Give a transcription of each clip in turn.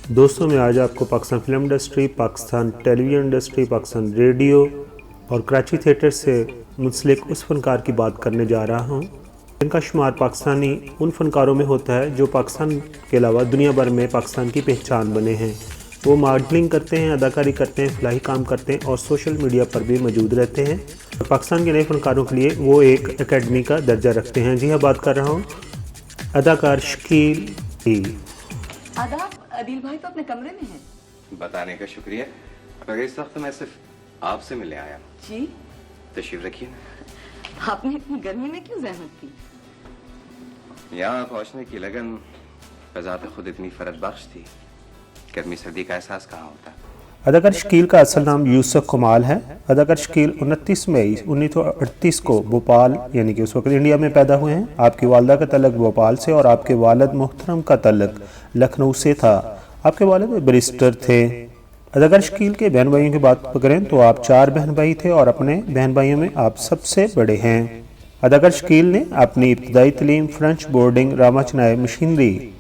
दोस्तों मैं आज आपको Pakistan film industry, Pakistan television industry, Pakistan radio और कराची थिएटर से मुंसलिक उस फ़नकार की बात करने जा रहा हूँ जिनका शुमार पाकिस्तानी उन फ़नकारों में होता है जो पाकिस्तान के अलावा दुनिया भर में पाकिस्तान की पहचान बने हैं। वो मॉडलिंग करते हैं, अदाकारी करते हैं, फलाही काम करते हैं और सोशल मीडिया पर भी मौजूद रहते हैं। पाकिस्तान के नए फ़नकारों के लिए वो एक एकेडमी का दर्जा रखते हैं। जी हाँ, बात कर रहा हूँ अदाकार शकील की। आदाब, अदील भाई तो अपने कमरे में हैं। बताने का शुक्रिया, मगर इस वक्त मैं सिर्फ आपसे मिलने आया। जी, तशरीफ रखिए ना। आपने इतनी गर्मी में क्यों जहमत की? यहाँ पहुँचने की लगन बज़ात खुद इतनी फरत बख्श थी। गर्मी सर्दी का एहसास कहाँ होता। अदाकार शकील का असल नाम यूसुफ कमाल है। अदाकार शकील 29 मई 1938 को भोपाल यानी कि उस वक्त इंडिया में पैदा हुए हैं। आपकी वालदा का तल्लक भोपाल से और आपके वालिद मोहतरम का तल्लक लखनऊ से था। आपके वालिद बैरिस्टर थे। अदाकार शकील के बहन भाइयों की बात करें तो आप 4 बहन भाई थे और अपने बहन भाइयों में आप सबसे बड़े हैं। अदाकार शकील ने अपनी इब्तदाई तालीम फ्रेंच बोर्डिंग रामाचनाय मशीनरी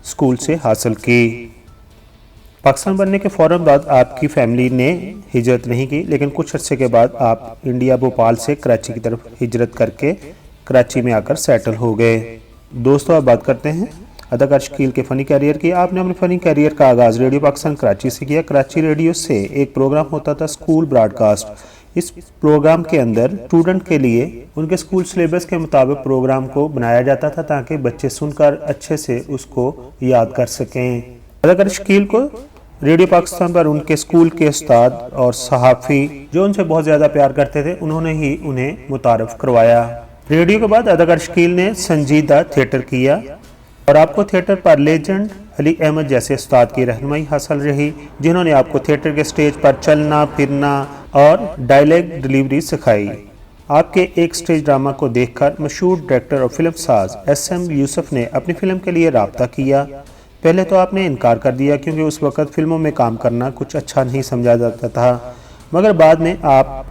स्कूल से हासिल की। पाकिस्तान बनने के फ़ौरन बाद आपकी फ़ैमिली ने हिजरत नहीं की, लेकिन कुछ अरसे के बाद आप इंडिया भोपाल से कराची की तरफ हिजरत करके कराची में आकर सेटल हो गए। दोस्तों, अब बात करते हैं अदाकार शकील के फ़नी कैरियर की। आपने अपने फ़नी कैरियर का आगाज़ रेडियो पाकिस्तान कराची से किया। कराची रेडियो से एक प्रोग्राम होता था स्कूल ब्रॉडकास्ट। इस प्रोग्राम के अंदर स्टूडेंट के लिए उनके स्कूल सिलेबस के मुताबिक प्रोग्राम को बनाया जाता था ताकि बच्चे सुनकर अच्छे से उसको याद कर सकें। अदाकार शकील को रेडियो पाकिस्तान पर उनके स्कूल के उस्ताद और सहाफ़ी जो उनसे बहुत ज़्यादा प्यार करते थे, उन्होंने ही उन्हें मुतारफ़ करवाया। रेडियो के बाद अदाकार शकील ने संजीदा थिएटर किया और आपको थिएटर पर लेजेंड अली अहमद जैसे उस्ताद की रहनुमाई हासिल रही, जिन्होंने आपको थिएटर के स्टेज पर चलना फिरना और डायलॉग डिलीवरी सिखाई। आपके एक स्टेज ड्रामा को देखकर मशहूर डायरेक्टर और फिल्म साज SM यूसुफ ने अपनी फ़िल्म के लिए राब्ता किया। पहले तो आपने इनकार कर दिया क्योंकि उस वक़्त फ़िल्मों में काम करना कुछ अच्छा नहीं समझा जाता था, मगर बाद में आप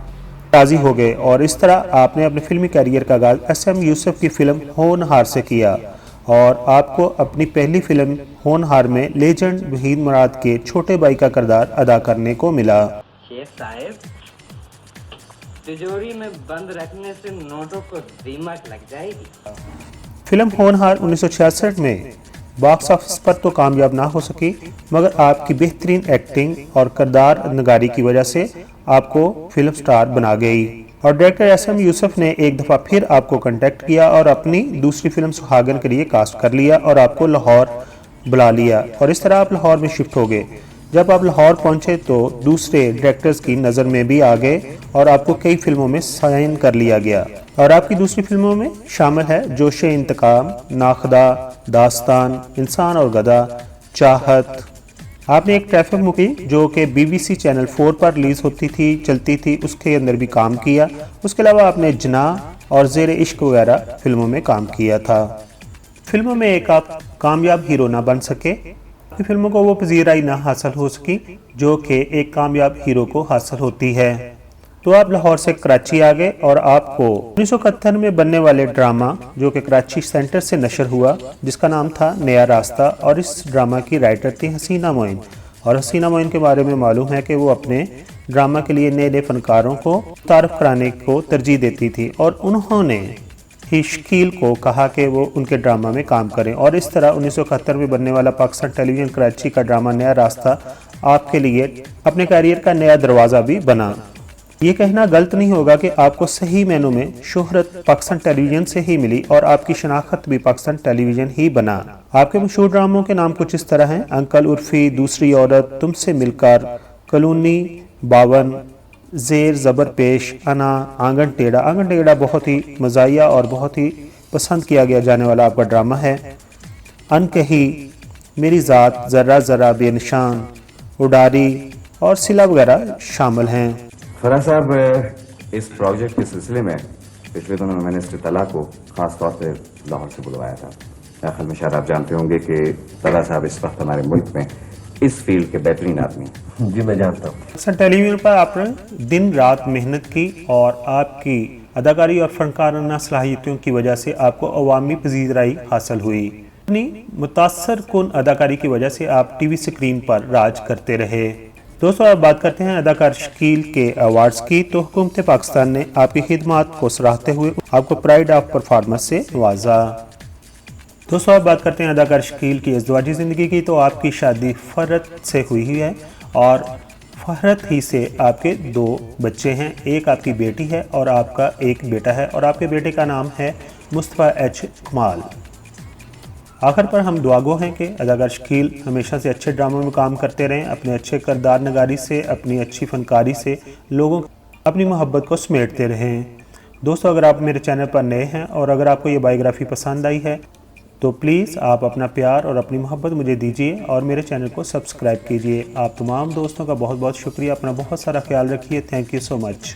राज़ी हो गए और इस तरह आपने अपने फ़िल्मी कैरियर का आगाज़ SM यूसुफ की फ़िल्म होनहार से किया और आपको अपनी पहली फ़िल्म होनहार में लेजेंड वहीद मुराद के छोटे भाई का किरदार अदा करने को मिला। शेख साहब, तिजोरी में बंद रखने से नोटों को दीमक लग जाएगी। फिल्म होनहार 1966 में बॉक्स ऑफिस पर तो कामयाब ना हो सकी, मगर आपकी बेहतरीन एक्टिंग और किरदार नगारी की वजह से आपको फिल्म स्टार बना गई और डायरेक्टर SM यूसुफ ने एक दफ़ा फिर आपको कांटेक्ट किया और अपनी दूसरी फिल्म सुहागन के लिए कास्ट कर लिया और आपको लाहौर बुला लिया और इस तरह आप लाहौर में शिफ्ट हो गए। जब आप लाहौर पहुंचे तो दूसरे डायरेक्टर्स की नज़र में भी आ गए और आपको कई फिल्मों में साइन कर लिया गया और आपकी दूसरी फिल्मों में शामिल है जोशे इंतकाम, नाखदा, दास्तान, इंसान और गधा, चाहत। आपने एक ट्रैफिक मूवी जो कि BBC चैनल 4 पर रिलीज़ होती थी, चलती थी, उसके अंदर भी काम किया। उसके अलावा आपने जना और ज़ेर इश्क वगैरह फिल्मों में काम किया था। फिल्मों में एक आप कामयाब हीरो ना बन सके, फिल्मों को वो पजीराई ना हासिल हो सकी जो कि एक कामयाब हीरो को हासिल होती है। तो आप लाहौर से कराची आ गए और आपको 1971 में बनने वाले ड्रामा जो कि कराची सेंटर से नशर हुआ जिसका नाम था नया रास्ता और इस ड्रामा की राइटर थी हसीना मोइन और हसीना मोइन के बारे में मालूम है कि वो अपने ड्रामा के लिए नए नए फनकारों को तारफ़ कराने को तरजीह देती थी और उन्होंने ही शकील को कहा कि वो उनके ड्रामा में काम करें और इस तरह 1971 में बनने वाला पाकिस्तान टेलीविज़न कराची का ड्रामा नया रास्ता आपके लिए अपने कैरियर का नया दरवाज़ा भी बना। ये कहना गलत नहीं होगा कि आपको सही मायनों में शोहरत पाकिस्तान टेलीविज़न से ही मिली और आपकी शनाख्त भी पाकिस्तान टेलीविज़न ही बना। आपके मशहूर ड्रामों के नाम कुछ इस तरह हैं: अंकल उर्फी, दूसरी औरत, तुमसे मिलकर, कॉलोनी, 52, ज़ेर ज़बर पेश, अना, आंगन टेढ़ा। आंगन टेढ़ा बहुत ही मज़ाहिया और बहुत ही पसंद किया गया जाने वाला आपका ड्रामा है। अनकही, मेरी ज़ात, ज़रा ज़रा, बेनिशान, उडारी और सिला वगैरह शामिल हैं। फराह साहब, इस प्रोजेक्ट के सिलसिले में पिछले दिनों में मिनिस्टर तला को ख़ास तौर से लाहौर से बुलवाया था। मेरे ख्याल में शायद आप जानते होंगे कि तला साहब इस वक्त हमारे मुल्क में इस फील्ड के बेहतरीन आदमी हैं। जी, मैं जानता हूँ। सर, टेलीविज़न पर आपने दिन रात मेहनत की और आपकी अदाकारी और फनकाराना सलाहियतों की वजह से आपको अवामी पजीराई हासिल हुई। अपनी मुतासर कुन अदाकारी की वजह से आप टीवी स्क्रीन पर राज करते रहे। दोस्तों अब बात करते हैं अदाकार शकील के अवार्ड्स की। तो हुकूमत पाकिस्तान ने आपकी खिदमत को सराहते हुए आपको प्राइड ऑफ परफॉर्मेंस से नवाजा। दोस्तों अब बात करते हैं अदाकार शकील की अज़दवाजी ज़िंदगी की। तो आपकी शादी फरहत से हुई है और फरहत ही से आपके 2 बच्चे हैं। एक आपकी बेटी है और आपका एक बेटा है और आपके बेटे का नाम है मुस्तफ़ा एच कमाल। आखिर पर हम दुआगो हैं कि अदाकार शकील हमेशा से अच्छे ड्रामों में काम करते रहें, अपने अच्छे किरदार नगारी से, अपनी अच्छी फनकारी से लोगों अपनी मोहब्बत को समेटते रहें। दोस्तों अगर आप मेरे चैनल पर नए हैं और अगर आपको ये बायोग्राफी पसंद आई है तो प्लीज़ आप अपना प्यार और अपनी मोहब्बत मुझे दीजिए और मेरे चैनल को सब्सक्राइब कीजिए। आप तमाम दोस्तों का बहुत बहुत शुक्रिया। अपना बहुत सारा ख्याल रखिए। Thank you so much.